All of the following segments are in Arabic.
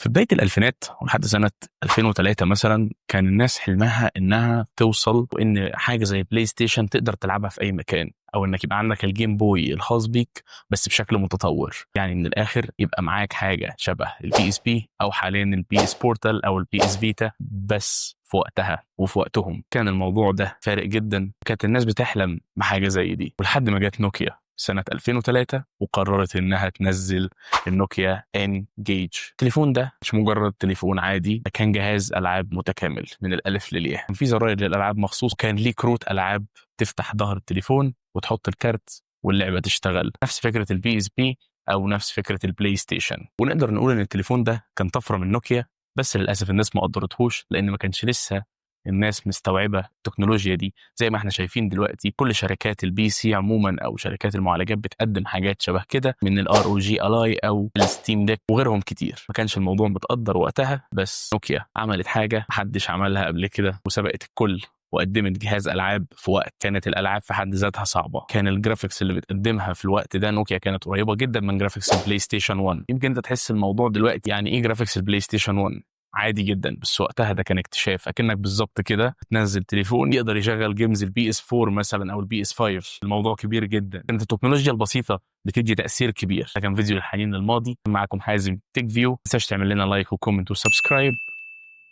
في بداية الألفينات ولحد سنة 2003 مثلا كان الناس حلمها إنها توصل وإن حاجة زي بلاي ستيشن تقدر تلعبها في أي مكان، أو إنك يبقى عندك الجيم بوي الخاص بيك بس بشكل متطور. يعني من الآخر يبقى معاك حاجة شبه البي اس بي أو حاليا البي اس بورتال أو البي اس فيتا، بس في وقتها وفي وقتهم كان الموضوع ده فارق جدا. كانت الناس بتحلم بحاجة زي دي، ولحد ما جت نوكيا سنة 2003 وقررت إنها تنزل النوكيا ان جيج. التليفون ده مش مجرد تليفون عادي، ده كان جهاز العاب متكامل من الالف للياء. كان في زراير للالعاب مخصوص، كان ليه كروت العاب تفتح ظهر التليفون وتحط الكارت واللعبه تشتغل، نفس فكره البي اس بي او نفس فكره البلاي ستيشن. ونقدر نقول ان التليفون ده كان طفره من نوكيا، بس للاسف الناس ما قدرتهوش لان ما كانش لسه الناس مستوعبه التكنولوجيا دي. زي ما احنا شايفين دلوقتي كل شركات البي سي عموما او شركات المعالجات بتقدم حاجات شبه كده من الار او جي الاي او الستيم ديك وغيرهم كتير. ما كانش الموضوع متقدر وقتها، بس نوكيا عملت حاجه محدش عملها قبل كده وسبقت الكل، وقدمت جهاز العاب في وقت كانت الالعاب في حد ذاتها صعبه. كان الجرافيكس اللي بتقدمها في الوقت ده نوكيا كانت قريبه جدا من جرافيكس البلاي ستيشن 1. يمكن انت تحس الموضوع دلوقتي يعني ايه جرافيكس البلاي ستيشن 1 عادي جدا، بس وقتها ده كان اكتشاف. اكنك بالظبط كده تنزل تليفون يقدر يشغل جيمز البي اس 4 مثلا او البي اس 5. الموضوع كبير جدا، كانت التكنولوجيا البسيطه بتدي تاثير كبير. ده كان فيديو الحنين للماضي، معكم حازم تيك فيو. ما تنساش تعمل لنا لايك وكومنت وسبسكرايب.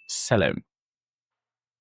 سلام.